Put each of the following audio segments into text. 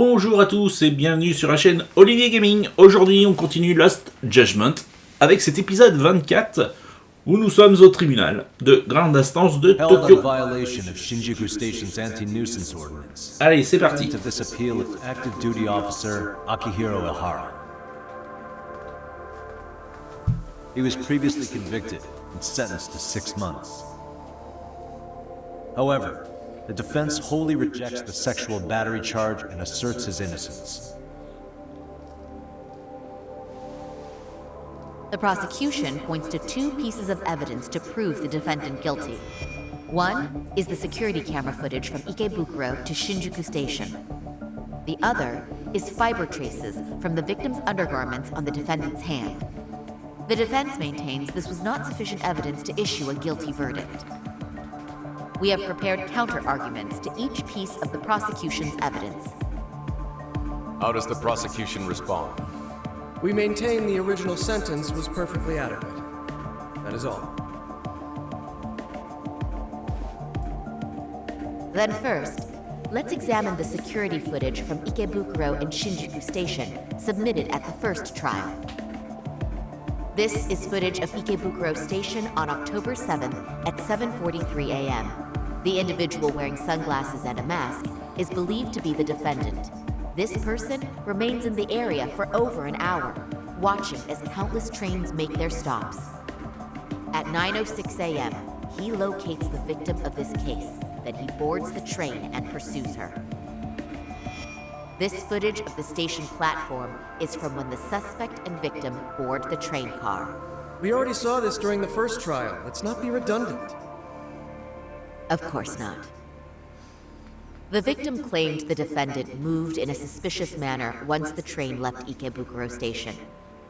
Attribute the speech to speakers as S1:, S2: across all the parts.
S1: Bonjour à tous et bienvenue sur la chaîne Olivier Gaming. Aujourd'hui on continue Lost Judgment avec cet épisode 24 où nous sommes au tribunal de grande instance de Tokyo. Allez, c'est parti.
S2: He was previously convicted and sentenced to 6 months. However, the defense wholly rejects the sexual battery charge and asserts his innocence.
S3: The prosecution points to two pieces of evidence to prove the defendant guilty. One is the security camera footage from Ikebukuro to Shinjuku Station. The other is fiber traces from the victim's undergarments on the defendant's hand. The defense maintains this was not sufficient evidence to issue a guilty verdict. We have prepared counter-arguments to each piece of the prosecution's evidence.
S4: How does the prosecution respond?
S5: We maintain the original sentence was perfectly adequate. That is all.
S3: Then first, let's examine the security footage from Ikebukuro and Shinjuku Station submitted at the first trial. This is footage of Ikebukuro Station on October 7th at 7:43 a.m. The individual wearing sunglasses and a mask is believed to be the defendant. This person remains in the area for over an hour, watching as countless trains make their stops. At 9:06 a.m., he locates the victim of this case, then he boards the train and pursues her. This footage of the station platform is from when the suspect and victim board the train car.
S5: We already saw this during the first trial. Let's not be redundant.
S3: Of course not. The victim claimed the defendant moved in a suspicious manner once the train left Ikebukuro Station,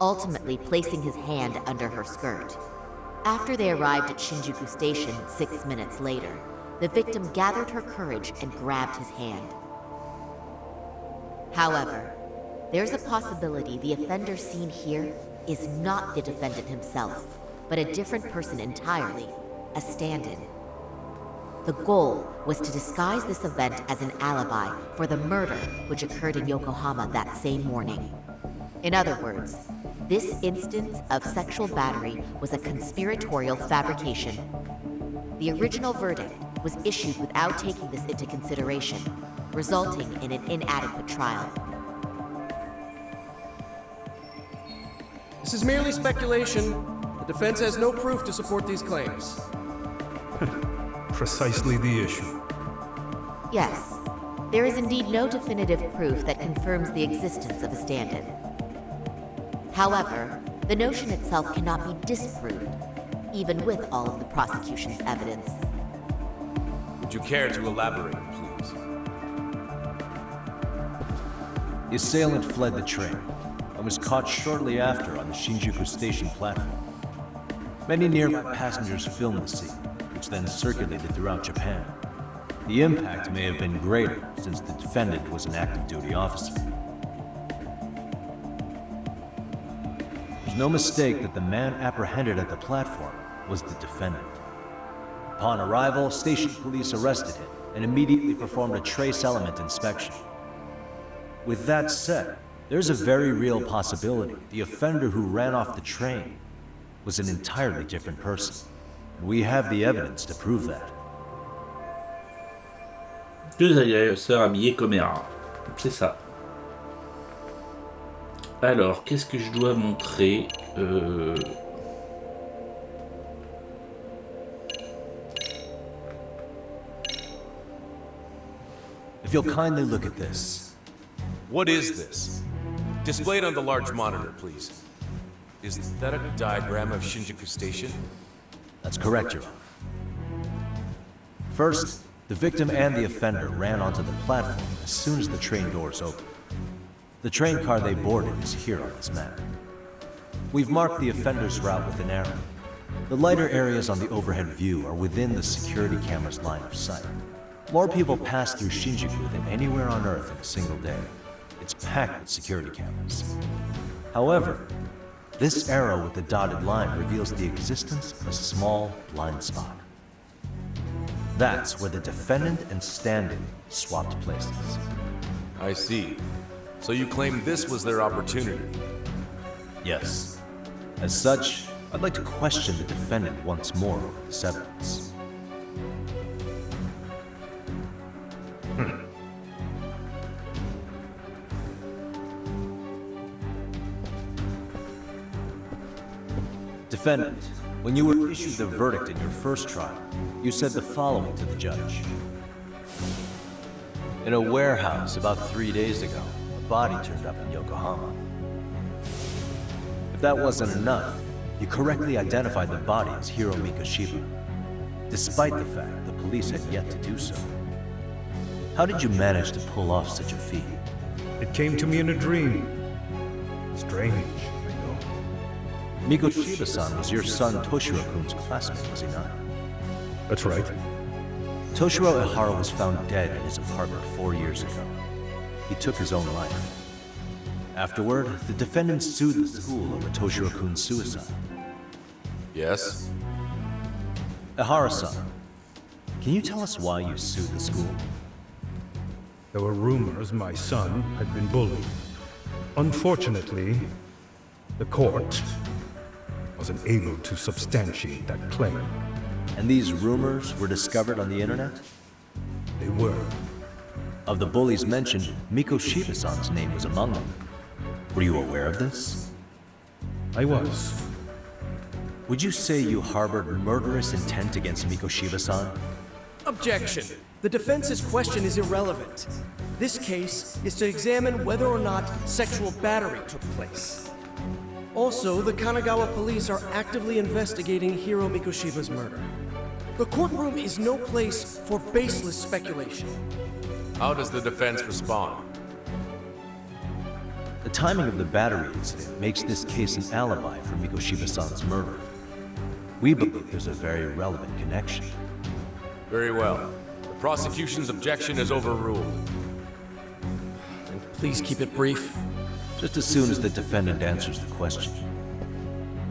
S3: ultimately placing his hand under her skirt. After they arrived at Shinjuku Station 6 minutes later, the victim gathered her courage and grabbed his hand. However, there's a possibility the offender seen here is not the defendant himself, but a different person entirely, a stand-in. The goal was to disguise this event as an alibi for the murder which occurred in Yokohama that same morning. In other words, this instance of sexual battery was a conspiratorial fabrication. The original verdict was issued without taking this into consideration, resulting in an inadequate trial.
S5: This is merely speculation. The defense has no proof to support these claims.
S6: Precisely the issue.
S3: Yes, there is indeed no definitive proof that confirms the existence of a stand-in. However, the notion itself cannot be disproved, even with all of the prosecution's evidence.
S4: Would you care to elaborate, please?
S2: The assailant fled the train and was caught shortly after on the Shinjuku Station platform. Many nearby passengers filmed the scene, which then circulated throughout Japan. The impact may have been greater since the defendant was an active duty officer. There's no mistake that the man apprehended at the platform was the defendant. Upon arrival, station police arrested him and immediately performed a trace element inspection. With that said, there's a very real possibility the offender who ran off the train was an entirely different person. We have the evidence to prove that.
S1: Deux agresseurs habillés comme erreurs. C'est ça. Alors, qu'est-ce que je dois montrer
S2: If you'll kindly look at this.
S4: What is this? Displayed on the large monitor, please. Is that a diagram of Shinjuku Station?
S2: That's correct, Your Honor. First, the victim and the offender ran onto the platform as soon as the train doors opened. The train car they boarded is here on this map. We've marked the offender's route with an arrow. The lighter areas on the overhead view are within the security camera's line of sight. More people pass through Shinjuku than anywhere on Earth in a single day. It's packed with security cameras. However, this arrow with the dotted line reveals the existence of a small blind spot. That's where the defendant and stand-in swapped places.
S4: I see. So you claim this was their opportunity?
S2: Yes. As such, I'd like to question the defendant once more over this evidence. Defendant, when you were issued the verdict in your first trial, you said the following to the judge. In a warehouse about 3 days ago, a body turned up in Yokohama. If that wasn't enough, you correctly identified the body as Hiro Mikoshiba, despite the fact the police had yet to do so. How did you manage to pull off such a feat?
S6: It came to me in a dream. Strange, I know.
S2: Mikoshiba-san was your son Toshiro-kun's classmate, was he not?
S6: That's right.
S2: Toshiro Ehara was found dead in his apartment 4 years ago. He took his own life. Afterward, the defendant sued the school over Toshiro-kun's suicide.
S4: Yes?
S2: Ehara-san, can you tell us why you sued the school?
S6: There were rumors my son had been bullied. Unfortunately, the court wasn't able to substantiate that claim.
S2: And these rumors were discovered on the internet?
S6: They were.
S2: Of the bullies mentioned, Mikoshiba-san's name was among them. Were you aware of this?
S6: I was.
S2: Would you say you harbored murderous intent against Mikoshiba-san?
S5: Objection. The defense's question is irrelevant. This case is to examine whether or not sexual battery took place. Also, the Kanagawa police are actively investigating Hiro Mikoshiba's murder. The courtroom is no place for baseless speculation.
S4: How does the defense respond?
S2: The timing of the battery incident makes this case an alibi for Mikoshiba-san's murder. We believe there's a very relevant connection.
S4: Very well. The prosecution's objection is overruled.
S5: And please keep it brief.
S2: Just as soon as the defendant answers the question.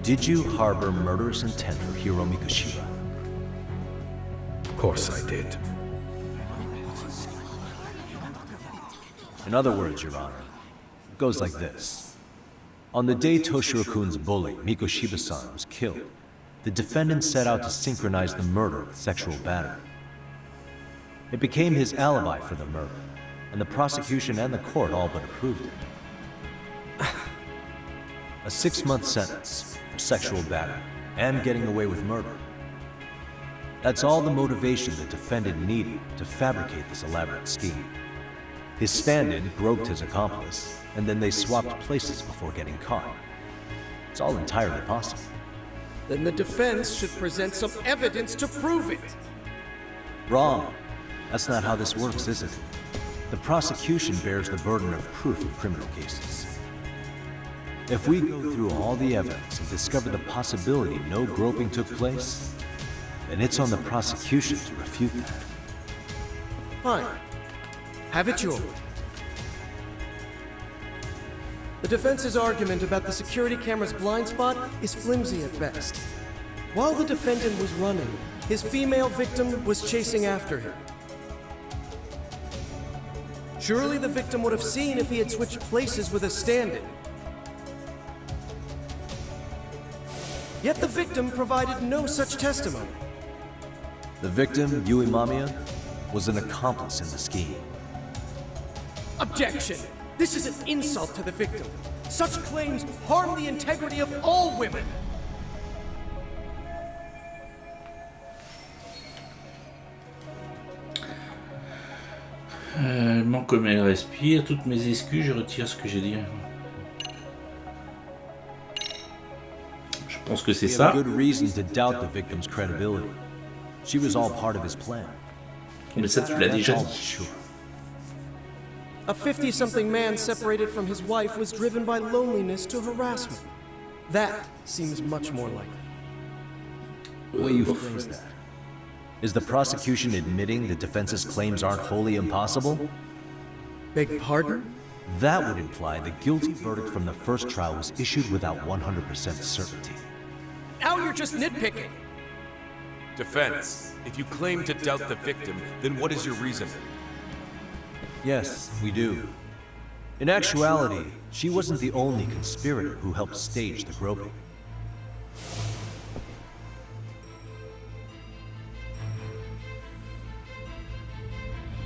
S2: Did you harbor murderous intent for Hiro Mikoshiba?
S6: Of course I did.
S2: In other words, Your Honor, it goes like this. On the day Toshiro-kun's bully, Mikoshiba-san, was killed, the defendant set out to synchronize the murder with sexual battery. It became his alibi for the murder, and the prosecution and the court all but approved it. A 6-month sentence for sexual battery and getting away with murder. That's all the motivation the defendant needed to fabricate this elaborate scheme. His stand-in groped his accomplice, and then they swapped places before getting caught. It's all entirely possible.
S5: Then the defense should present some evidence to prove it.
S2: Wrong. That's not how this works, is it? The prosecution bears the burden of proof in criminal cases. If we go through all the evidence and discover the possibility no groping took place, then it's on the prosecution to refute that.
S5: Fine. Have it your way. The defense's argument about the security camera's blind spot is flimsy at best. While the defendant was running, his female victim was chasing after him. Surely the victim would have seen if he had switched places with a stand-in. Yet the victim provided no such testimony.
S2: The victim, Yui Mamiya, was an accomplice in the scheme.
S5: Objection! This is an insult to the victim. Such claims harm the integrity of all women.
S1: Manque comme elle respire, toutes mes excuses, je retire ce que j'ai dit. Je pense que c'est
S2: We
S1: ça.
S2: have good reason to doubt the victim's credibility. She was all part of his plan.
S1: Mais ça, tu l'as déjà
S2: All
S1: dit.
S2: sure.
S5: A 50-something man separated from his wife was driven by loneliness to harassment. That seems much more likely.
S2: The way you phrase that. Is the prosecution admitting the defense's claims aren't wholly impossible?
S5: Beg pardon?
S2: That would imply the guilty verdict from the first trial was issued without 100% certainty.
S5: Now you're just nitpicking.
S4: Defense, if you claim to doubt the victim, then what is your reason?
S2: Yes, we do. In actuality, she wasn't the only conspirator who helped stage the groping.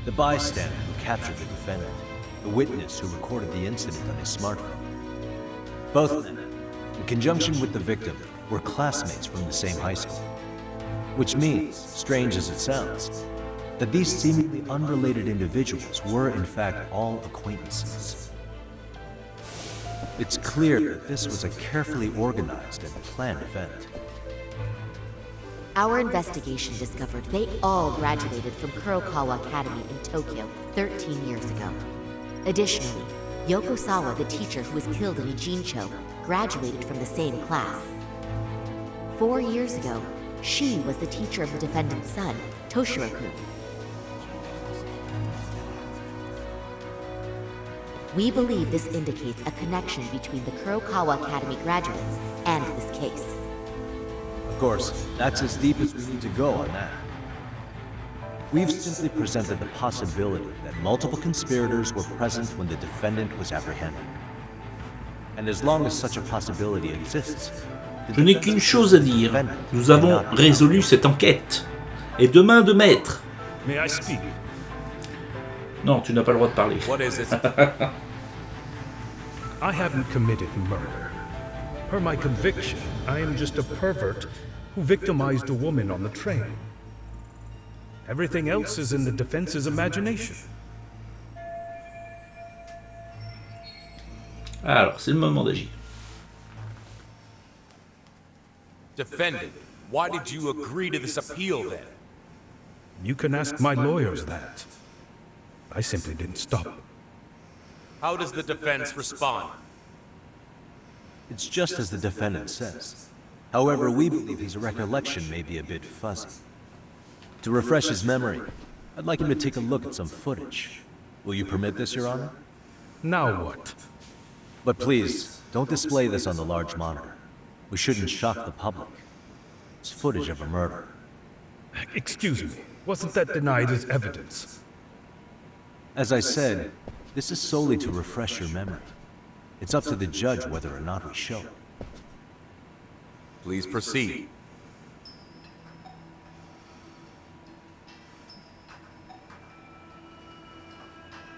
S2: The bystander who captured the defendant, the witness who recorded the incident on his smartphone. Both of them, in conjunction with the victim, were classmates from the same high school. Which means, strange as it sounds, that these seemingly unrelated individuals were in fact all acquaintances. It's clear that this was a carefully organized and planned event.
S3: Our investigation discovered they all graduated from Kurokawa Academy in Tokyo 13 years ago. Additionally, Yoko Sawa, the teacher who was killed in Ijincho, graduated from the same class. 4 years ago, she was the teacher of the defendant's son, Toshiro-kun. We believe this indicates a connection between the Kurokawa Academy graduates and this case.
S2: Of course, that's as deep as we need to go on that. We've simply presented the possibility that multiple conspirators were present when the defendant was apprehended. And as long as such a possibility exists,
S1: Je n'ai qu'une chose à dire. Nous avons résolu cette enquête. Et demain de maître.
S6: May I speak?
S1: Non, tu n'as pas le droit de parler.
S4: What is it?
S6: I haven't committed murder. Per my conviction, I am just a pervert who victimized a woman on the train. Everything else is in the defense's imagination.
S1: Alors, c'est le moment d'agir.
S4: Defendant, why did you agree to this appeal then?
S6: You can ask my lawyers that. I simply didn't stop.
S4: How does the defense respond?
S2: it's just as the defendant says. However, we believe his recollection may be a bit fuzzy. To refresh his memory, I'd like him to take a look at some footage. Will you permit this, Your Honor?
S6: Now what?
S2: But please, don't display this on the large monitor. We shouldn't shock the public. It's footage of a murder.
S6: Excuse me, wasn't that denied as evidence?
S2: As I said, this is solely to refresh your memory. It's up to the judge whether or not we show it.
S4: Please proceed.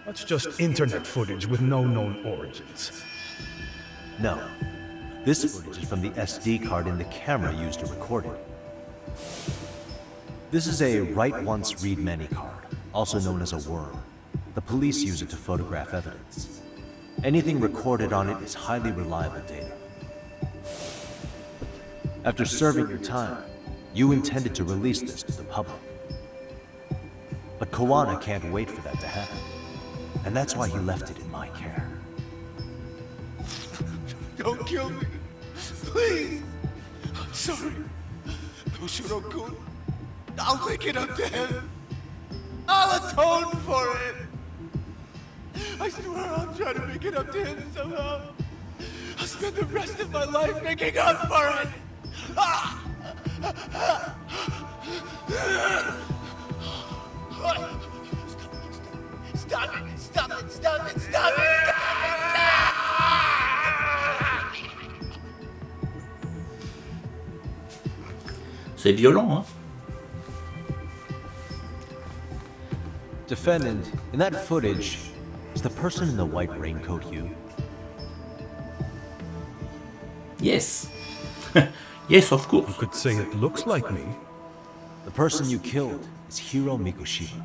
S6: That's just internet footage with no known origins.
S2: No. This footage is from the SD card in the camera used to record it. This is a write once, read many card, also known as a worm. The police use it to photograph evidence. Anything recorded on it is highly reliable data. After serving your time, you intended to release this to the public. But Koana can't wait for that to happen. And that's why he left it in my care.
S7: Don't kill me. Please. I'm sorry. Toshiro-kun. I'll make it up to him. I'll atone for it. I swear I'll try to make it up to him somehow. I'll spend the rest of my life making up for it. Stop it! Stop it! Stop it! Stop it!
S1: C'est violent, hein?
S2: Defendant, in that footage, is the person in the white raincoat you?
S1: Yes. Yes, of course.
S6: You could say it looks like me.
S2: The person you killed is Hiro Mikushima.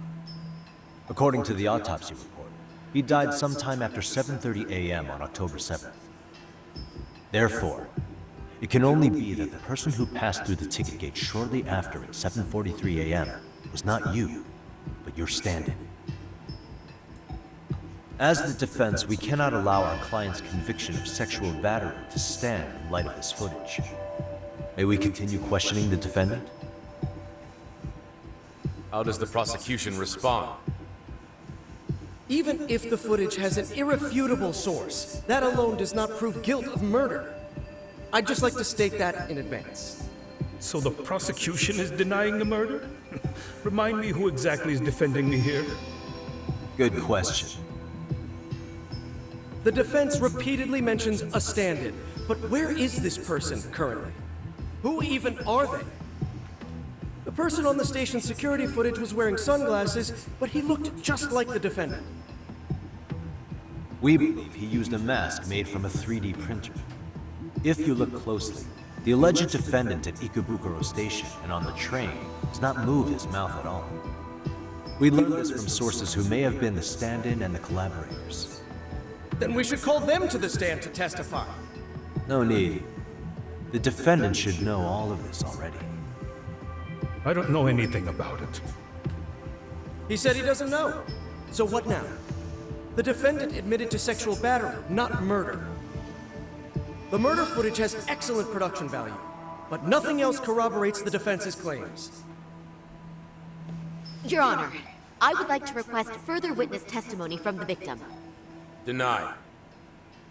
S2: According to the autopsy report, he died sometime after 7:30 a.m. on October 7th. Therefore, it can only be that the person who passed through the ticket gate shortly after at 7:43 a.m. was not you, but your stand-in. As the defense, we cannot allow our client's conviction of sexual battery to stand in light of this footage. May we continue questioning the defendant?
S4: How does the prosecution respond?
S5: Even if the footage has an irrefutable source, that alone does not prove guilt of murder. I'd just like to state that in advance.
S6: So the prosecution is denying the murder? Remind me who exactly is defending me here?
S2: Good question.
S5: The defense repeatedly mentions a stand-in, but where is this person currently? Who even are they? The person on the station's security footage was wearing sunglasses, but he looked just like the defendant.
S2: We believe he used a mask made from a 3D printer. If you look closely, the alleged defendant at Ikebukuro Station and on the train does not move his mouth at all. We learned this from sources who may have been the stand-in and the collaborators.
S5: Then we should call them to the stand to testify.
S2: No need. The defendant should know all of this already.
S6: I don't know anything about it.
S5: He said he doesn't know. So what now? The defendant admitted to sexual battery, not murder. The murder footage has excellent production value, but nothing else corroborates the defense's claims.
S3: Your Honor, I would like to request further witness testimony from the victim.
S4: Denied.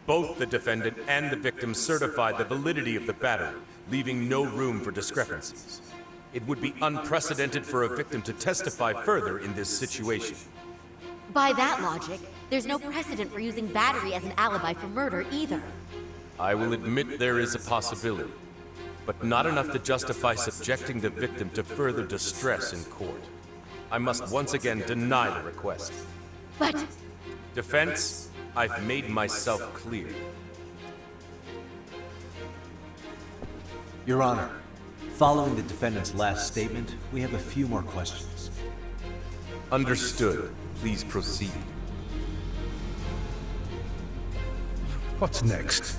S4: Both the defendant and the victim certified the validity of the battery, leaving no room for discrepancies. It would be unprecedented for a victim to testify further in this situation.
S3: By that logic, there's no precedent for using battery as an alibi for murder either.
S4: I will admit there is a possibility, but not enough to justify subjecting the victim to further distress in court. I must once again deny the request.
S3: But...
S4: Defense, I've made myself clear.
S2: Your Honor, following the defendant's last statement, we have a few more questions.
S4: Understood. Please proceed.
S6: What's next?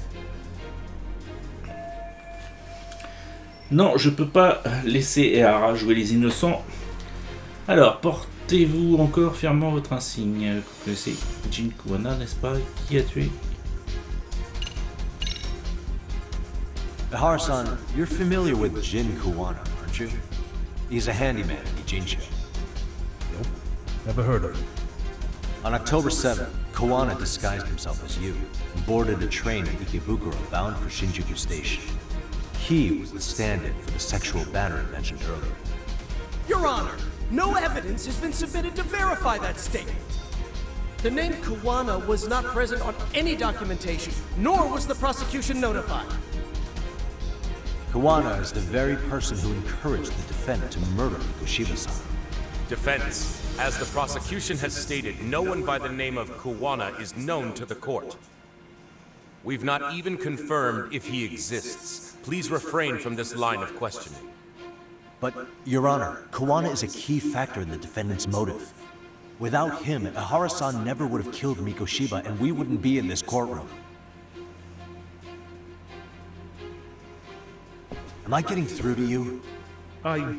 S1: Non, je peux pas laisser Ehara jouer les innocents. Alors, portez-vous encore fièrement votre insigne. Vous connaissez Jin Kuwana, n'est-ce pas? Qui a tué?
S2: Ihara-san, you're familiar with Jin Kuwana, aren't you? He's a handyman in Ijincho.
S6: Nope. Never heard of him.
S2: On October 7th, Kuwana disguised himself as you and boarded a train in Ikebukuro bound for Shinjuku Station. He was the stand-in for the sexual battery mentioned earlier.
S5: Your Honor, no evidence has been submitted to verify that statement. The name Kuwana was not present on any documentation, nor was the prosecution notified.
S2: Kuwana is the very person who encouraged the defendant to murder Mikoshima-san.
S4: Defense, as the prosecution has stated, no one by the name of Kuwana is known to the court. We've not even confirmed if he exists. Please refrain from this line of questioning.
S2: But, Your Honor, Kuwana is a key factor in the defendant's motive. Without him, Ihara-san never would have killed Mikoshiba and we wouldn't be in this courtroom. Am I getting through to you?
S6: I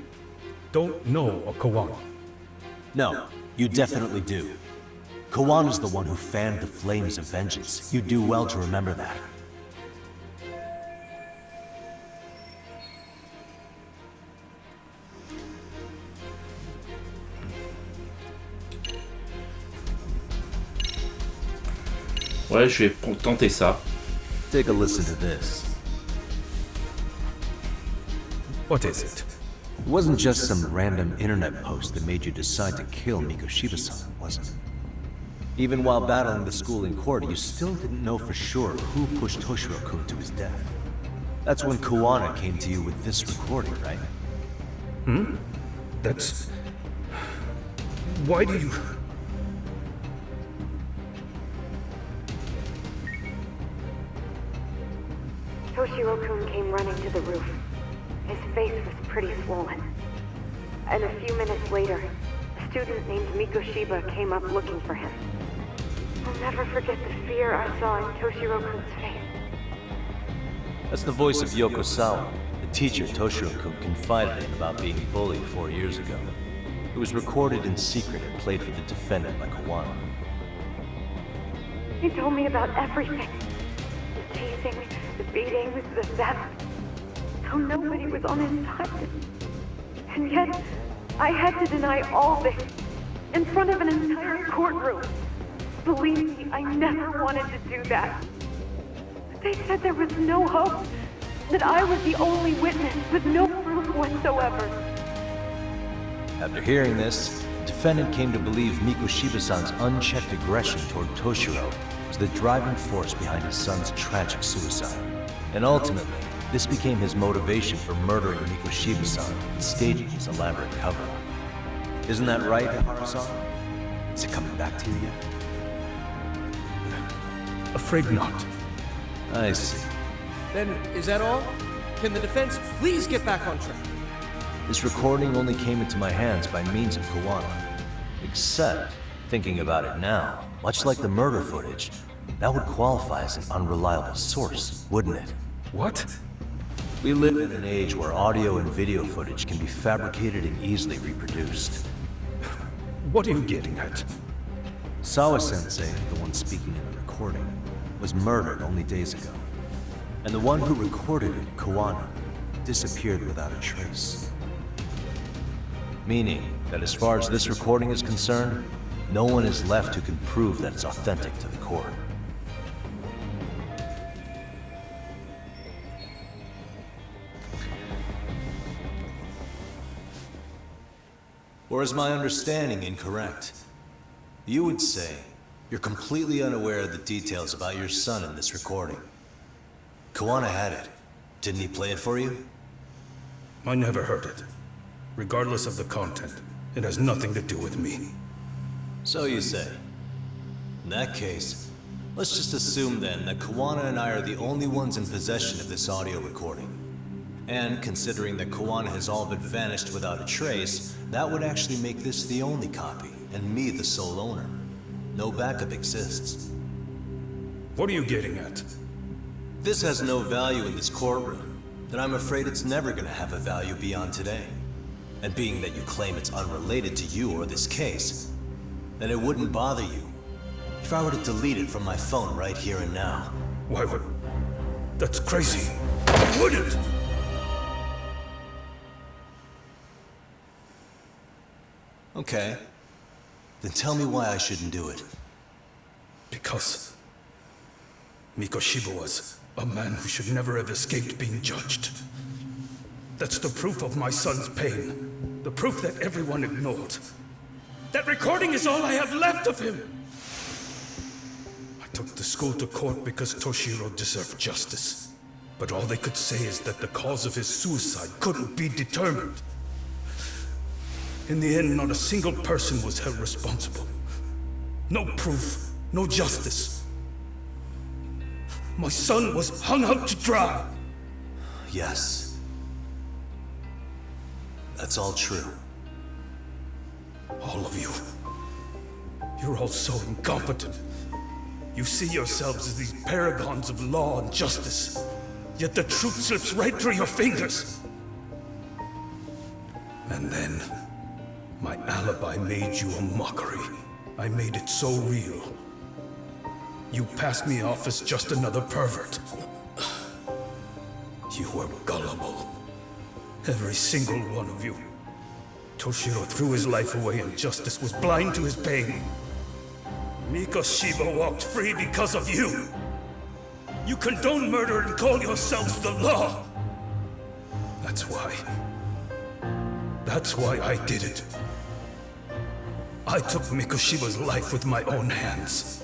S6: don't know a Kawana.
S2: No, you definitely do. Kawana's the one who fanned the flames of vengeance. You do well to remember that.
S1: Ouais, je vais tenter ça.
S2: Take a listen to this.
S6: What is it?
S2: It wasn't just some random internet post that made you decide to kill Mikoshiba-san, was it? Even while battling the school in court, you still didn't know for sure who pushed Toshiro-kun to his death. That's when Kuwana came to you with this recording, right?
S6: That's... Why do you...
S8: Toshiro-kun came running to the roof. His face was pretty swollen. And a few minutes later, a student named Mikoshiba came up looking for him. I'll never forget the fear I saw in Toshiro-kun's face.
S2: That's the voice of Yokosawa, the teacher Toshiro-kun confided in about being bullied 4 years ago. It was recorded in secret and played for the defendant by Kuwana.
S8: He told me about everything. The teasing, the beatings, the theft. How nobody was on his side. And yet, I had to deny all this in front of an entire courtroom. Believe me, I never wanted to do that. They said there was no hope, that I was the only witness with no proof whatsoever.
S2: After hearing this, the defendant came to believe Mikoshiba-san's unchecked aggression toward Toshiro was the driving force behind his son's tragic suicide. And ultimately, this became his motivation for murdering Mikoshiba-san and staging his elaborate cover-up. Isn't that right, Ihara-san? Is it coming back to you yet?
S6: Afraid not.
S2: I see.
S5: Then, is that all? Can the defense please get back on track?
S2: This recording only came into my hands by means of Kawana. Except, thinking about it now, much like the murder footage, that would qualify as an unreliable source, wouldn't it?
S6: What?
S2: We live in an age where audio and video footage can be fabricated and easily reproduced.
S6: What are you getting at?
S2: Sawa-sensei, the one speaking in the recording, was murdered only days ago. And the one who recorded it, Kawana, disappeared without a trace. Meaning that as far as this recording is concerned, no one is left who can prove that it's authentic to the court. Or is my understanding incorrect? You would say you're completely unaware of the details about your son in this recording. Kawana had it. Didn't he play it for you?
S6: I never heard it. Regardless of the content, it has nothing to do with me.
S2: So you say. In that case, let's just assume then that Kawana and I are the only ones in possession of this audio recording. And considering that Kawana has all but vanished without a trace, that would actually make this the only copy, and me the sole owner. No backup exists.
S6: What are you getting at?
S2: This has no value in this courtroom, then I'm afraid it's never gonna have a value beyond today. And being that you claim it's unrelated to you or this case, then it wouldn't bother you if I were to delete it from my phone right here and now.
S6: Why would... That's crazy. I wouldn't!
S2: Okay. Then tell me why I shouldn't do it.
S6: Because Mikoshiba was a man who should never have escaped being judged. That's the proof of my son's pain. The proof that everyone ignored. That recording is all I have left of him! I took the school to court because Toshiro deserved justice. But all they could say is that the cause of his suicide couldn't be determined. In the end, not a single person was held responsible. No proof, no justice. My son was hung out to dry.
S2: Yes. That's all true.
S6: All of you. You're all so incompetent. You see yourselves as these paragons of law and justice. Yet the truth slips right through your fingers. And then, my alibi made you a mockery. I made it so real. You passed me off as just another pervert. You were gullible. Every single one of you. Toshiro threw his life away and justice was blind to his pain. Mikoshiba walked free because of you. You condone murder and call yourselves the law. That's why I did it. I took Mikoshiba's life with my own hands.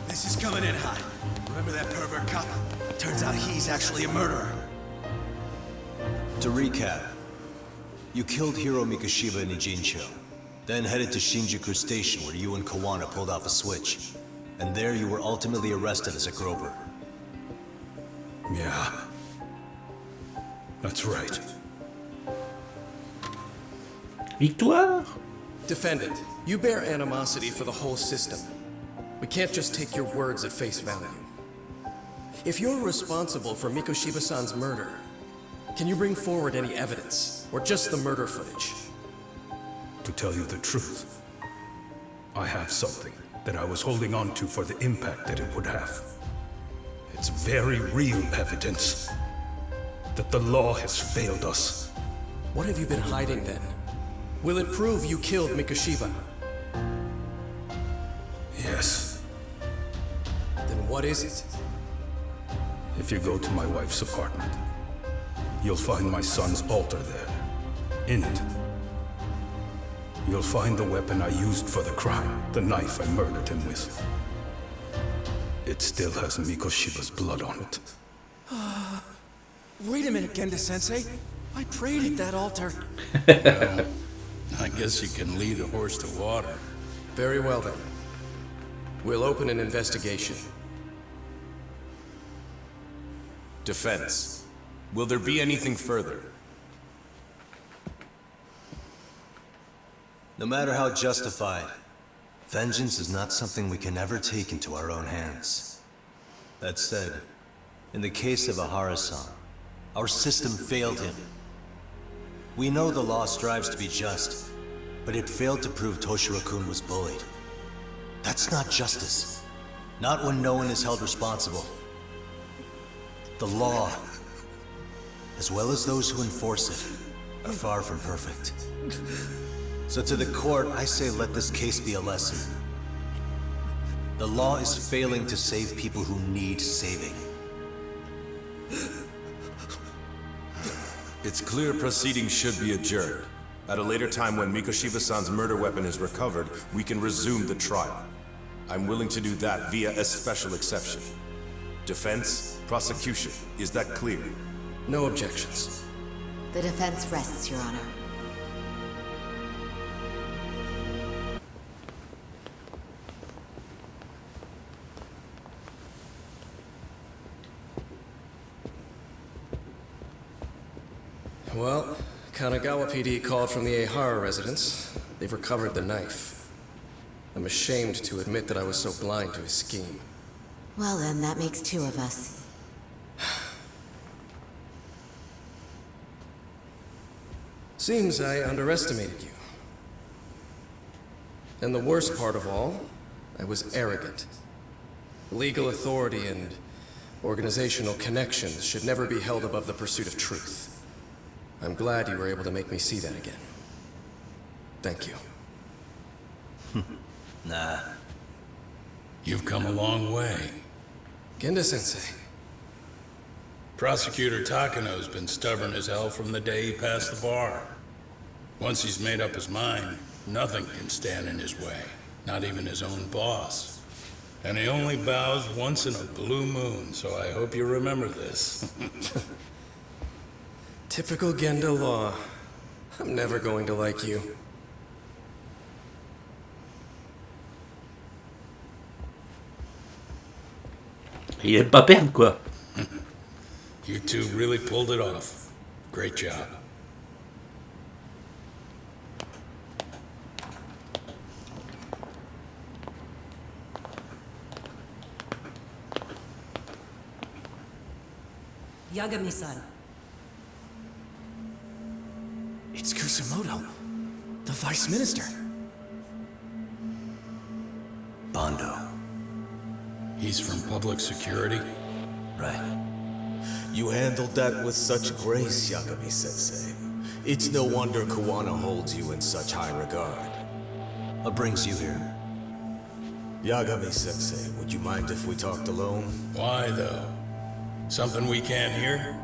S7: This is coming in hot. Remember that pervert cop? Turns out he's actually a murderer.
S2: To recap, you killed Hiro Mikoshiba in Ijincho, then headed to Shinjuku Station where you and Kawana pulled off a switch. And there you were ultimately arrested as a groper.
S6: Yeah. That's right.
S1: Victoire?
S5: Defendant, you bear animosity for the whole system. We can't just take your words at face value. If you're responsible for Mikoshiba-san's murder, can you bring forward any evidence, or just the murder footage?
S6: To tell you the truth, I have something that I was holding on to for the impact that it would have. It's very real evidence that the law has failed us.
S5: What have you been hiding then? Will it prove you killed Mikoshiba?
S6: Yes.
S5: Then what is it?
S6: If you go to my wife's apartment, you'll find my son's altar there. In it you'll find the weapon I used for the crime, the knife I murdered him with. It still has Mikoshiba's blood on it.
S5: Wait a minute, Genda-sensei. I prayed at that altar.
S6: Well, I guess you can lead a horse to water.
S9: Very well then. We'll open an investigation.
S4: Defense. Will there be anything further?
S2: No matter how justified, vengeance is not something we can ever take into our own hands. That said, in the case of Ahara-san, our system failed him. We know the law strives to be just, but it failed to prove Toshiro-kun was bullied. That's not justice. Not when no one is held responsible. The law, as well as those who enforce it, are far from perfect. So to the court, I say let this case be a lesson. The law is failing to save people who need saving.
S4: It's clear proceedings should be adjourned. At a later time when Mikoshiba-san's murder weapon is recovered, we can resume the trial. I'm willing to do that via a special exception. Defense, prosecution, is that clear?
S9: No objections.
S3: The defense rests, Your Honor.
S9: Well, Kanagawa PD called from the Ehara residence. They've recovered the knife. I'm ashamed to admit that I was so blind to his scheme.
S3: Well then, that makes two of us.
S9: Seems I underestimated you. And the worst part of all, I was arrogant. Legal authority and organizational connections should never be held above the pursuit of truth. I'm glad you were able to make me see that again. Thank you.
S2: Nah.
S6: You've come a long way.
S9: Genda-sensei.
S6: Prosecutor Takano's been stubborn as hell from the day he passed the bar. Once he's made up his mind, nothing can stand in his way, not even his own boss. And he only bows once in a blue moon, so I hope you remember this.
S9: Typical Genda law. I'm never going to like you.
S1: Il aime pas perdre, quoi.
S6: You two really pulled it off. Great job.
S10: Yagami-san.
S5: It's Kusumoto, the Vice Minister.
S2: Bondo.
S6: He's from public security?
S2: Right.
S11: You handled that with such grace, Yagami-sensei. It's no wonder Kawana holds you in such high regard.
S2: What brings you here?
S11: Yagami-sensei, would you mind if we talked alone?
S6: Why, though? Something we can't hear?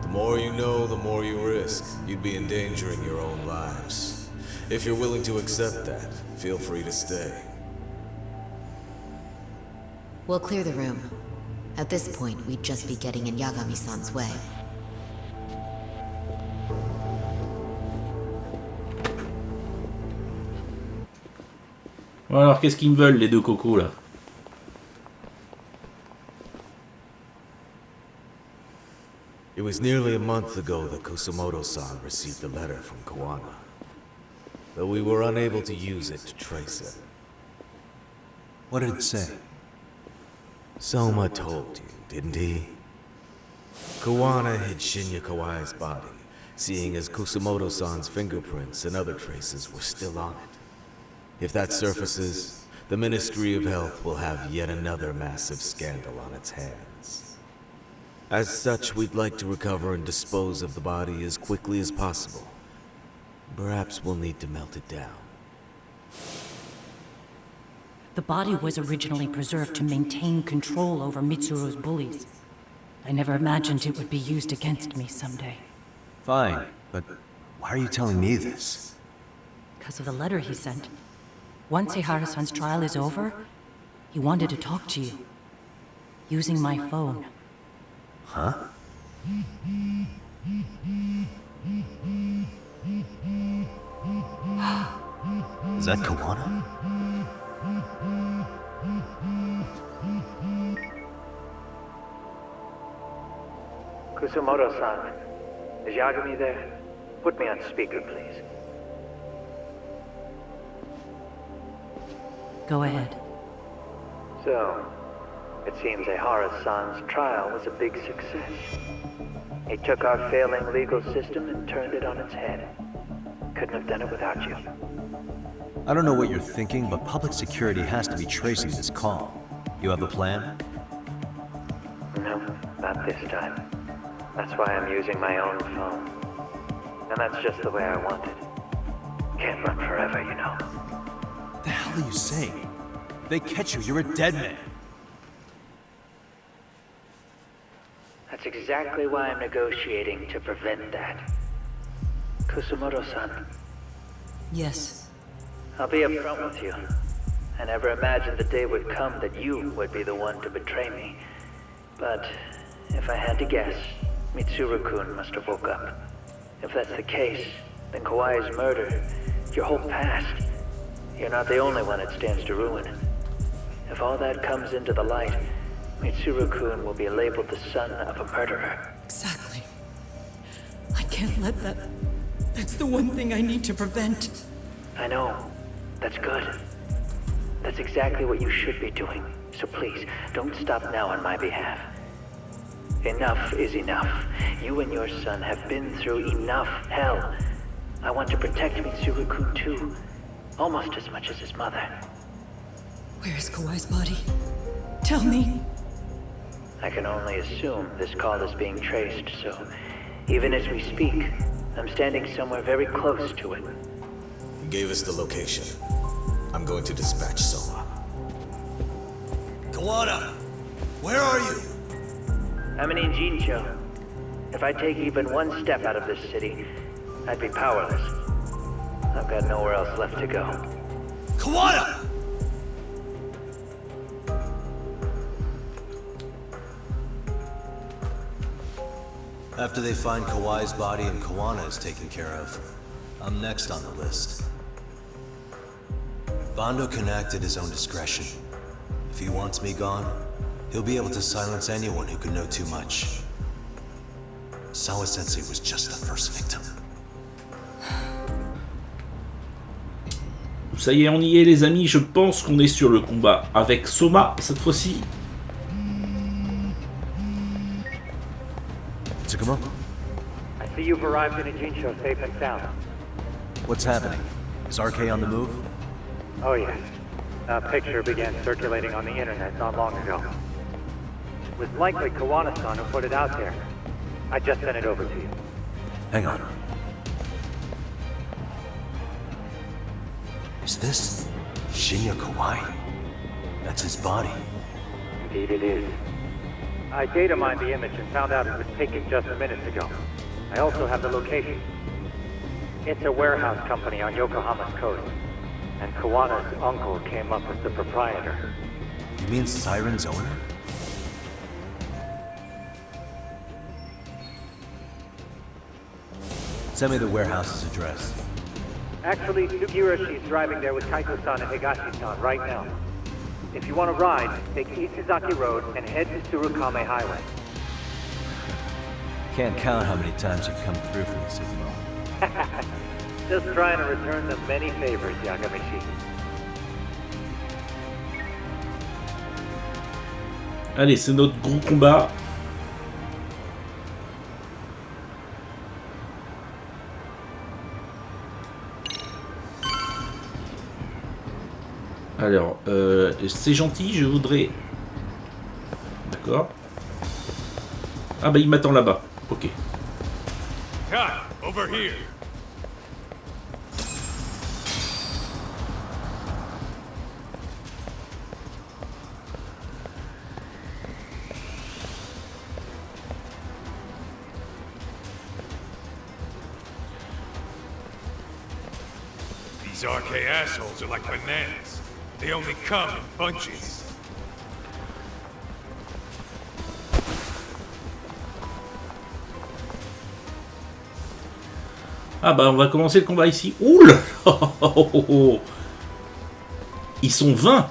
S11: The more you know, the more you risk. You'd be endangering your own lives. If you're willing to accept that, feel free to stay.
S3: We'll clear the room. At this point, we'd just be getting in Yagami-san's way.
S1: Bon alors, qu'est-ce qu'ils me veulent, les deux cocos, là?
S11: It was nearly a month ago that Kusumoto-san received a letter from Kawana. Though we were unable to use it to trace it.
S2: What did it say?
S11: Soma told you, didn't he? Kawana hid Shinya Kawai's body, seeing as Kusumoto-san's fingerprints and other traces were still on it. If that surfaces, the Ministry of Health will have yet another massive scandal on its hands. As such, we'd like to recover and dispose of the body as quickly as possible. Perhaps we'll need to melt it down.
S10: The body was originally preserved to maintain control over Mitsuru's bullies. I never imagined it would be used against me someday.
S2: Fine, but why are you telling me this?
S10: because of the letter he sent. Once Ehara-san's trial is over, he wanted to talk to you. Using my phone.
S2: Huh? Is that Kawana?
S12: Kusumoto-san, is Yagami there? Put me on speaker, please.
S10: Go ahead.
S12: So, it seems Ehara-san's trial was a big success. He took our failing legal system and turned it on its head. Couldn't have done it without you.
S2: I don't know what you're thinking, but public security has to be tracing this call. You have a plan?
S12: No, not this time. That's why I'm using my own phone. And that's just the way I want it. Can't run forever, you know.
S2: The hell are you saying? If they catch you, you're a dead man.
S12: That's exactly why I'm negotiating to prevent that. Kusumoto-san.
S10: Yes.
S12: I'll be upfront with you. I never imagined the day would come that you would be the one to betray me. But if I had to guess, Mitsuru-kun must have woke up. If that's the case, then Kawai's murder, your whole past, you're not the only one it stands to ruin. If all that comes into the light, Mitsuru-kun will be labeled the son of a murderer.
S10: Exactly. I can't let that... That's the one thing I need to prevent.
S12: I know. That's good. That's exactly what you should be doing. So please, don't stop now on my behalf. Enough is enough. You and your son have been through enough hell. I want to protect Mitsuru-kun too. Almost as much as his mother.
S10: Where is Kawai's body? Tell me.
S12: I can only assume this call is being traced, so even as we speak, I'm standing somewhere very close to it.
S11: He gave us the location. I'm going to dispatch Soma.
S7: Kawana! Where are you?
S12: I'm in Jincho. If I take even one step out of this city, I'd be powerless. I've got nowhere else left to go.
S7: Kawana!
S2: After they find Kawai's body and Kawana is taken care of, I'm next on the list. Bando can act at his own discretion. If he wants me gone, he'll be able to silence anyone who can know too much. Sawa-sensei was just the first victim.
S1: Ça y est, on y est les amis, je pense qu'on est sur le combat avec Soma cette fois-ci.
S2: Tsukumo?
S12: I see you've arrived in Jincho safe and sound.
S2: What's happening? Is RK on the move?
S12: Oh yes. A picture began circulating on the internet not long ago. It was likely Kawana-san who put it out there. I just sent it over to you.
S2: Hang on. Is this Shinya Kawai? That's his body.
S12: Indeed it is. I data mined the image and found out it was taken just minutes ago. I also have the location. It's a warehouse company on Yokohama's coast. And Kawana's uncle came up as the proprietor.
S2: You mean Siren's owner? Send me the warehouse's address.
S12: Actually, Tsukiroshi's driving there with Kaito-san and Higashi-san right now. If you want to ride, take Isizaki Road and head to Tsurukame Highway.
S2: Can't count how many times you've come through for me, Tsukumo.
S12: Just trying to return the many favors, Yagamishi.
S1: Allez, c'est notre gros combat. Alors, c'est gentil, je voudrais... D'accord. Ah bah il m'attend là-bas. Ok.
S4: Cut! Over here! These RK assholes are like bananas. They only come in bunches.
S1: Ah bah on va commencer le combat ici. Ouh là. Ils sont 20.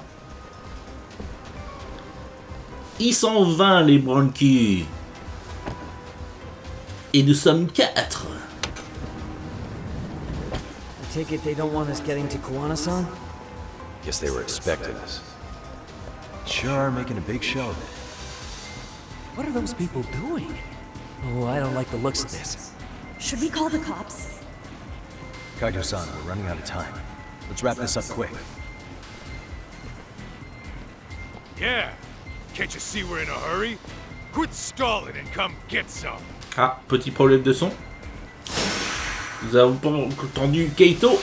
S1: Ils sont 20 les bronquis. Et nous sommes 4.
S13: I take it they don't want us getting to Koana-san?
S2: Guess they were expecting us. Sure are making a big show of it.
S13: What are those people doing? Oh, I don't like the looks of this.
S14: Should we call the cops?
S2: Kaido-san, we're running out of time. Let's wrap this up quick.
S4: Yeah. Can't you see we're in a hurry? Quit stalling and come get some.
S1: Ah, petit problème de son. Nous avons pas entendu Keito.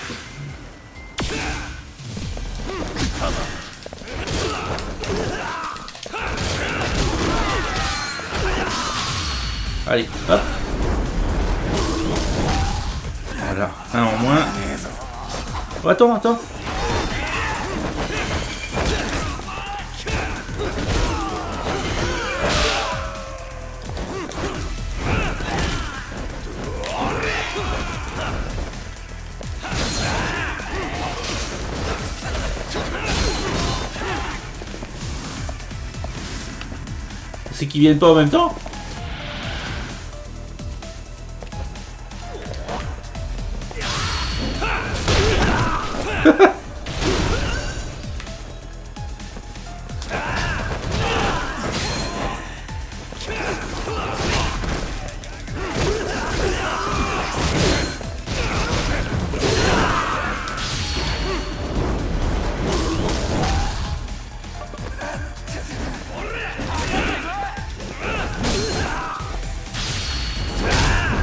S1: Allez, hop. Voilà, un en moins. Oh, attends. C'est qu'ils viennent pas en même temps?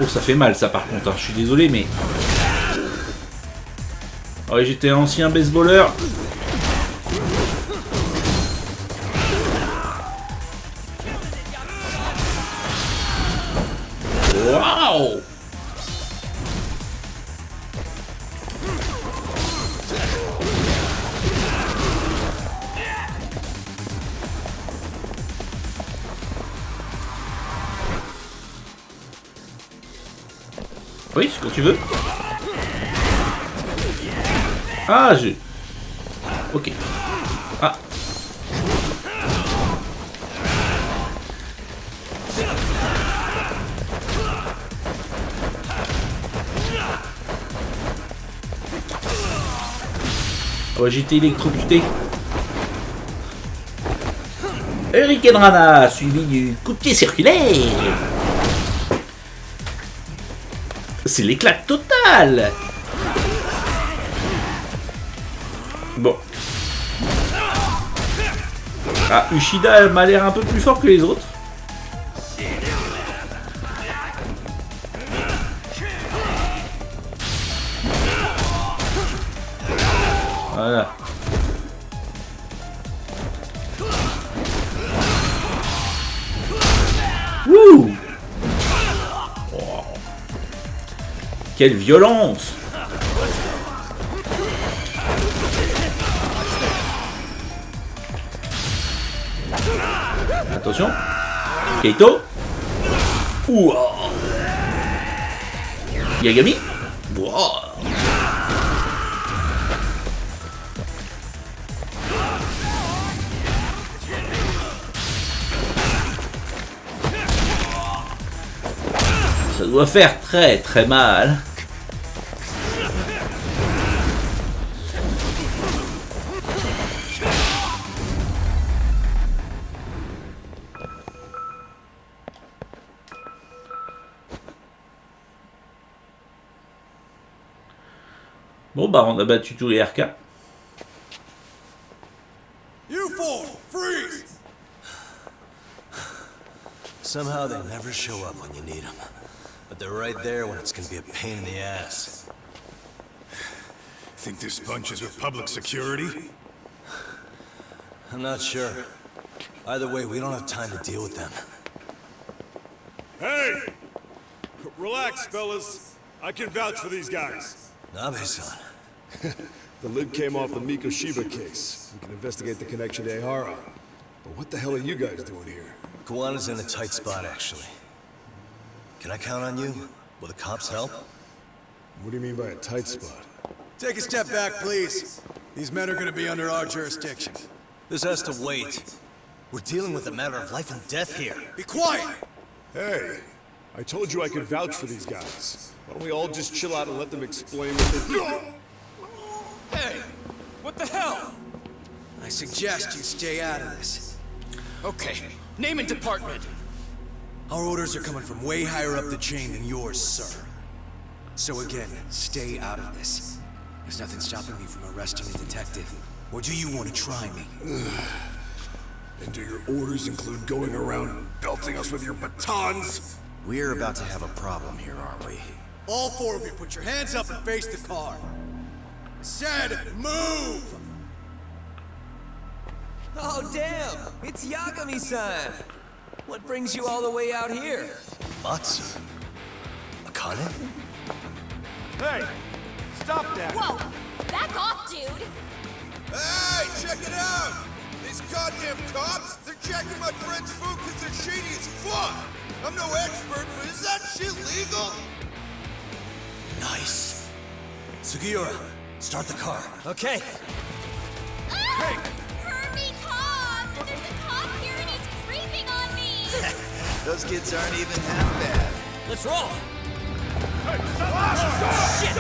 S1: Oh, ça fait mal ça par contre, hein. Je suis désolé mais... Ouais, j'étais ancien baseballeur. Waouh! Oui, quand tu veux. Ah, je... Ok. Ah. Oh, j'ai été électrocuté. Hurricane Rana, suivi du coup de pied circulaire. C'est l'éclat total. Bon. Ah, Ushida m'a l'air un peu plus fort que les autres. Voilà. Wouh! Oh. Quelle violence! Attention. Keito. Ouah. Yagami. Ouah. Ça doit faire très très mal. Bon bah on a battu tous les RK.
S7: You four, freeze!
S2: Somehow they never show up when you need them. But they're right there when it's gonna be a pain in the ass.
S4: Think this bunch is with public security?
S2: I'm not sure. Either way, we don't have time to deal with them.
S15: Hey! Relax, fellas. I can vouch for these guys.
S2: Nabe-san,
S15: The lid came off the Mikoshiba case. We can investigate the connection to Ehara. But what the hell are you guys doing here?
S2: Kawana's in a tight spot, actually. Can I count on you? Will the cops help?
S15: What do you mean by a tight spot?
S16: Take a step back, please. These men are gonna be under our jurisdiction.
S2: This has to wait. We're dealing with a matter of life and death here.
S16: Be quiet!
S15: Hey, I told you I could vouch for these guys. Why don't we all just chill out and let them explain what they...
S16: Hey! What the hell? I suggest you stay out of this. Okay, name and department. Our orders are coming from way higher up the chain than yours, sir. So again, stay out of this. There's nothing stopping me from arresting a detective. Or do you want to try me?
S15: And do your orders include going around belting us with your batons?
S2: We're about to have a problem here, aren't we?
S16: All four of you, put your hands up and face the car. I said, move!
S13: Oh, damn! It's Yagami-san! What brings you all the way out here?
S2: Matsu? Akane?
S7: Hey! Stop that!
S17: Whoa! Back off, dude!
S7: Hey, check it out! These goddamn cops, they're checking my friend's food because they're shady as fuck! I'm no expert, but is that shit legal?
S2: Nice. Sugiura, start the car.
S13: Okay.
S17: Hey! Hermie cop! There's a cop here and he's creeping on me!
S7: Those kids aren't even half bad.
S13: Let's roll!
S7: Hey, stop!
S13: Shit!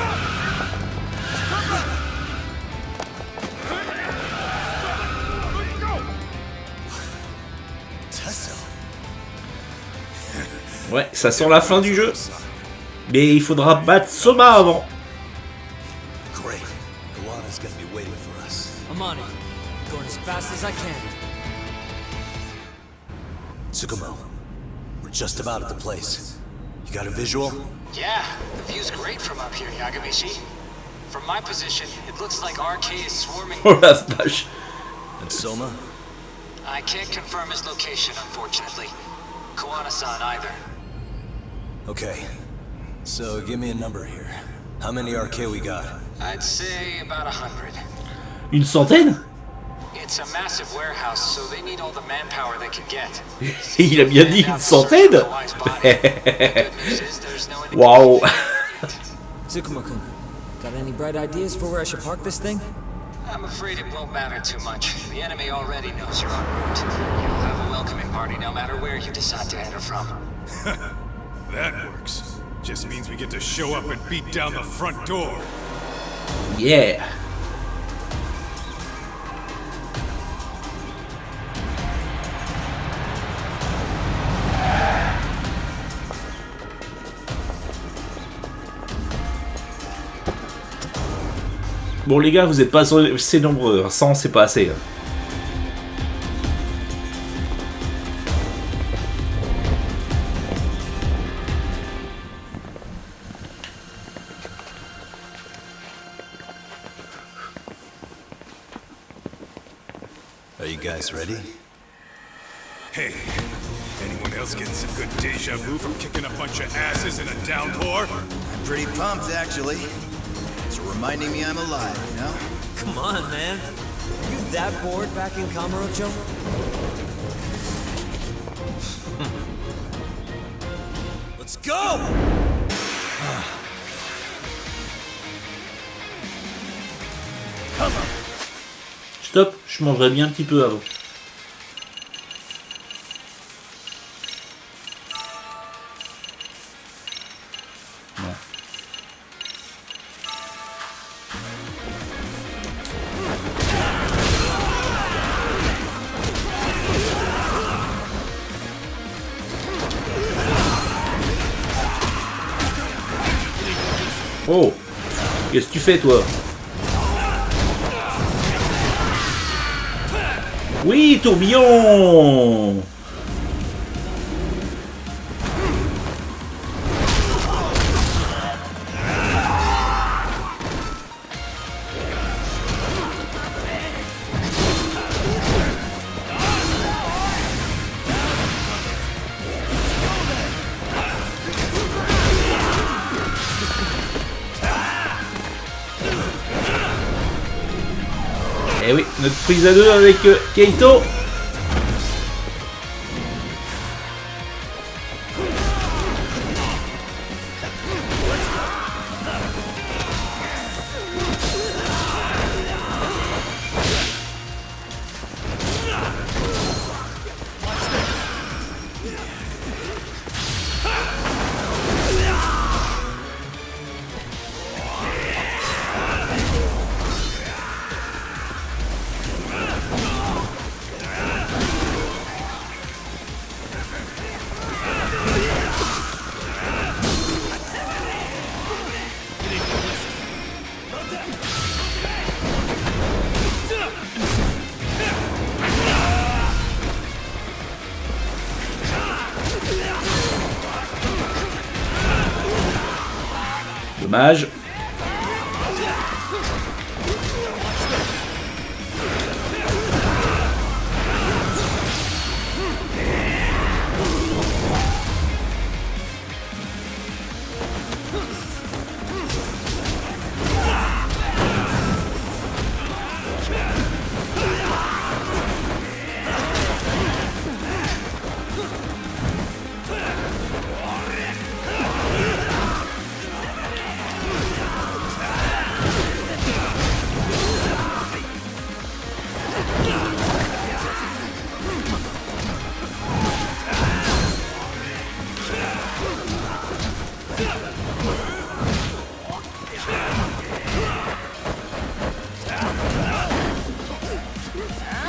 S1: Ouais, ça sent la fin du jeu. Mais il faudra battre Soma avant.
S2: Great. Kawana's gonna be waiting for us.
S13: I'm on it. Going as fast as I can.
S2: Tsukumo, we're just about at the place. You got a visual?
S18: Yeah, the view's great from up here, Yagamishi. From my position, it looks like RK is swarming.
S1: Oh la vache.
S2: And Soma?
S18: I can't confirm his location, unfortunately. Kawana-san either.
S2: Okay. So give me a number here. How many RK we got?
S18: I'd say about 100.
S1: Une centaine?
S18: It's a massive warehouse, so they need all the manpower they can get.
S1: Il a bien dit une centaine. Waouh.
S13: Tsukumo-kun, got any bright ideas for where I should park this thing?
S18: I'm afraid it won't matter too much. The enemy already knows you're en route. You'll have a welcoming party no matter where you decide to enter from.
S6: That works. Just means we get to show up and beat down the front door.
S1: Yeah. Bon les gars, vous êtes pas assez nombreux, 100 c'est pas assez.
S2: Are you guys ready?
S6: Hey, anyone else getting some good deja vu from kicking a bunch of asses in a downpour?
S7: I'm pretty pumped, actually. It's reminding me I'm alive, you know?
S13: Come on, man. You that bored back in Kamurocho?
S2: Let's go!
S1: Stop, je mangerai bien un petit peu avant. Non. Oh, qu'est-ce que tu fais toi? Oui, tourbillon! Et oui, notre prise à deux avec Keito. Dommage.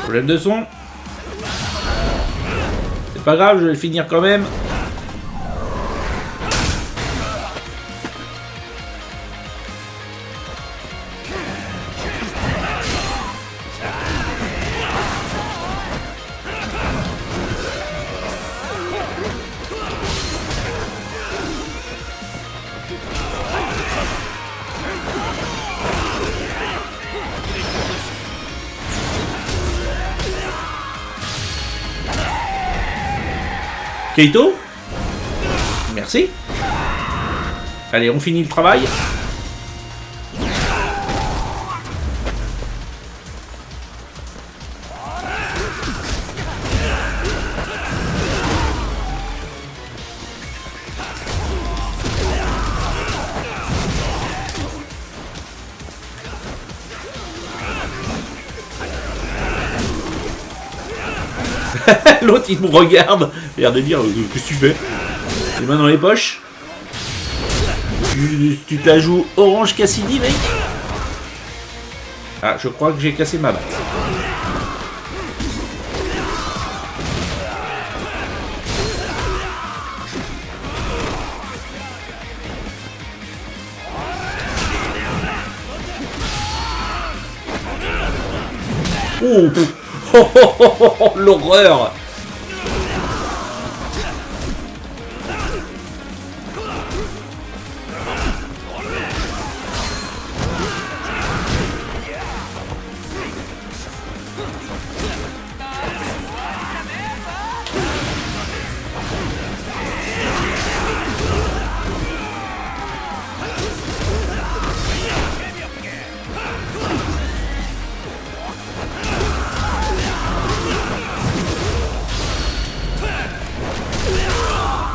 S1: Problème de son. C'est pas grave, je vais le finir quand même. Keito, merci. Allez, on finit le travail. L'autre il me regarde, il a l'air de dire qu'est-ce que tu fais? Les mains dans les poches. Tu te la joues Orange Cassidy, mec? Ah, je crois que j'ai cassé ma batte. Oh, l'horreur!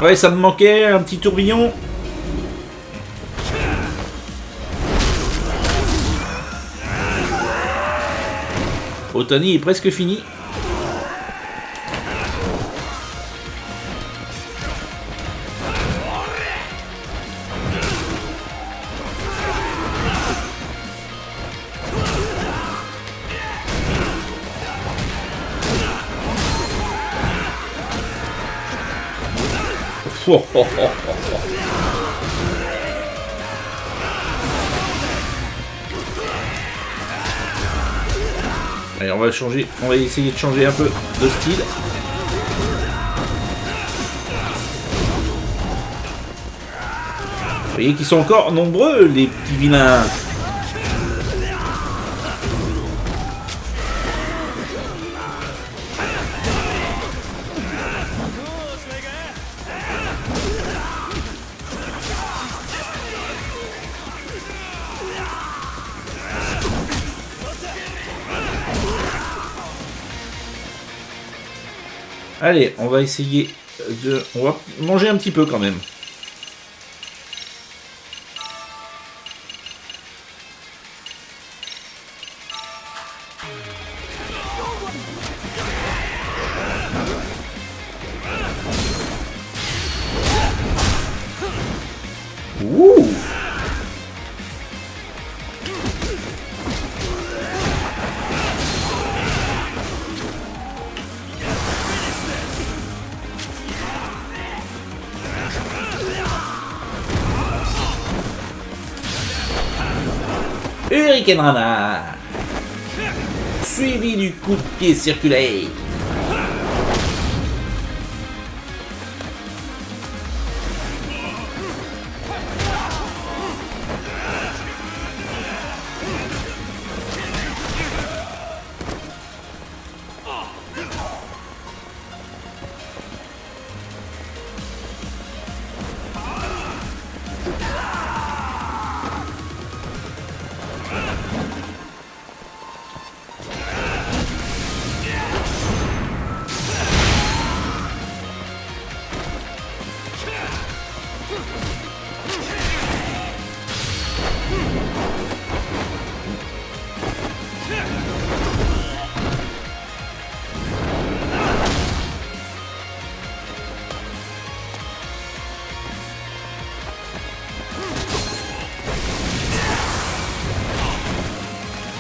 S1: Ouais, ça me manquait, un petit tourbillon. Otani est presque fini. Allez, on va changer, on va essayer de changer un peu de style. Vous voyez qu'ils sont encore nombreux, les petits vilains. Allez, on va essayer de... On va manger un petit peu quand même. Ouh! Hurricane Rana, suivi du coup de pied circulaire.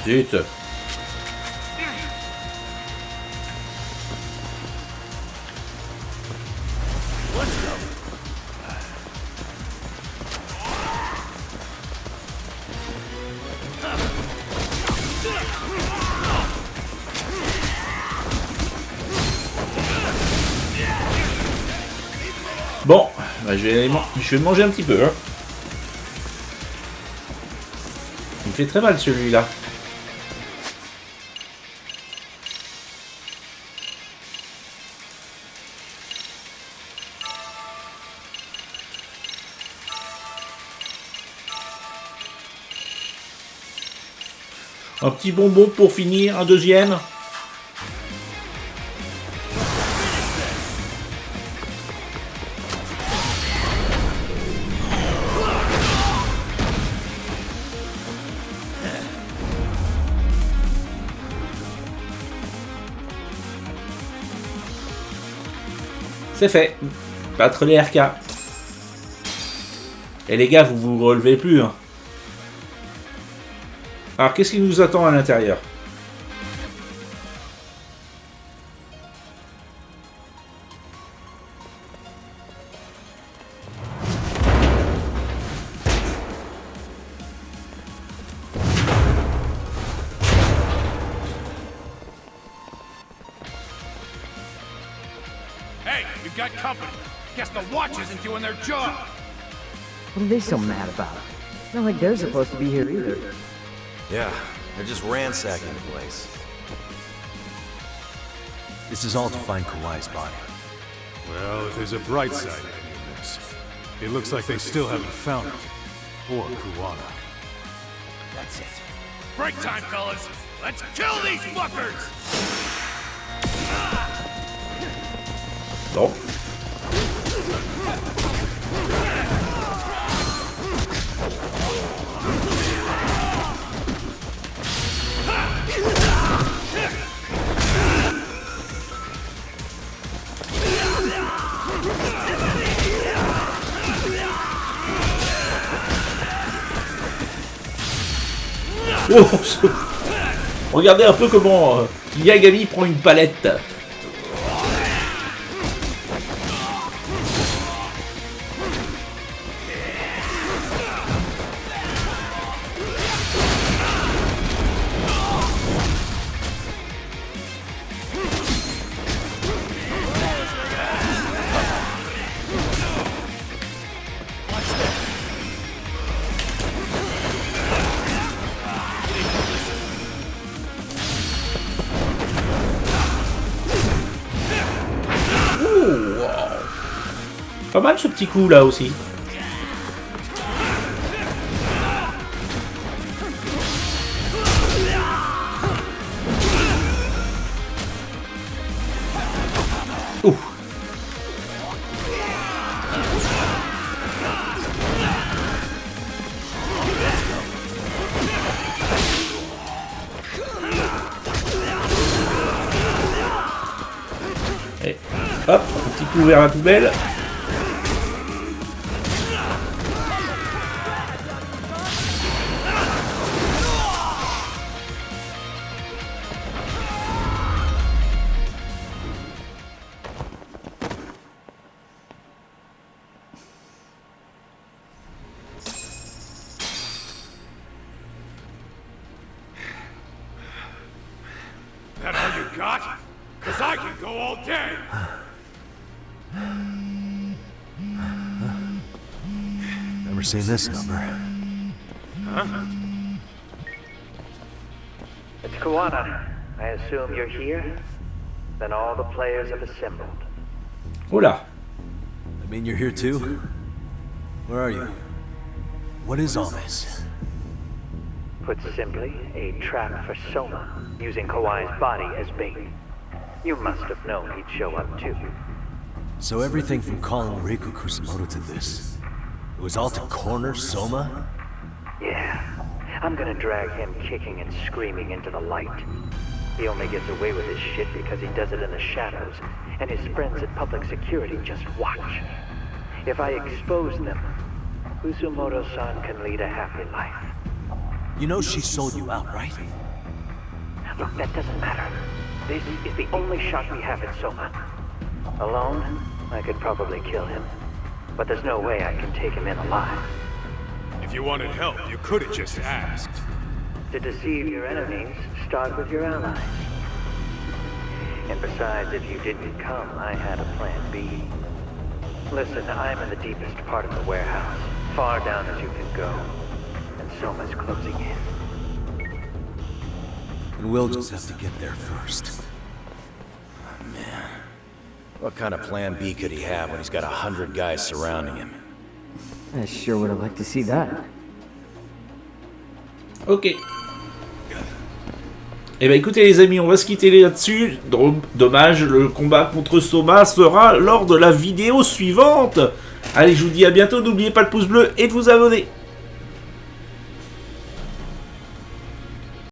S1: Zut. Bon, bah, je vais manger un petit peu. Hein. Il me fait très mal celui-là. Un petit bonbon pour finir, un deuxième. C'est fait. Battre les RK. Et les gars, vous vous relevez plus. Hein. Alors, qu'est-ce qui nous attend à l'intérieur?
S19: Hey, we've got company. Guess the watch isn't doing their job.
S20: What are they so mad about? Not like they're supposed to be here either.
S2: Yeah, they're just ransacking the place.
S21: This is all to find Kawai's body.
S22: Well, if there's a bright side to any of this, it looks like they still haven't found it. Or Kuwana.
S19: That's it. Break time, fellas. Let's kill these fuckers!
S1: Bon. Oh, regardez un peu comment Yagami prend une palette. Pas mal ce petit coup là aussi. Ouf. Et hop, un petit coup vers la poubelle.
S19: That all you got? Cause I can go all day!
S2: Never seen this number.
S19: Huh?
S12: It's Kawana. I assume you're here? Then all the players have assembled.
S1: Oula.
S2: I mean, you're here too? Where are you? What is all this?
S12: Put simply, a trap for Soma, using Kawai's body as bait. You must have known he'd show up too.
S2: So everything from calling Riku Kusumoto to this, it was all to corner Soma?
S12: Yeah. I'm gonna drag him kicking and screaming into the light. He only gets away with his shit because he does it in the shadows, and his friends at public security just watch. If I expose them, Kusumoto-san can lead a happy life.
S2: You know she sold you out, right?
S12: Look, that doesn't matter. This is the only shot we have at Soma. Alone, I could probably kill him. But there's no way I can take him in alive.
S19: If you wanted help, you could have just asked.
S12: To deceive your enemies, start with your allies. And besides, if you didn't come, I had a plan B. Listen, I'm in the deepest part of the warehouse, far down as you can go. And Soma's closing in.
S2: And we'll just have to get there first.
S21: Oh, man. What kind of plan B could he have when he's got 100 guys surrounding him?
S20: I sure would have liked to see that.
S1: Ok. Eh ben écoutez les amis, on va se quitter là-dessus. Dommage, le combat contre Soma sera lors de la vidéo suivante. Allez, je vous dis à bientôt, n'oubliez pas le pouce bleu et de vous abonner.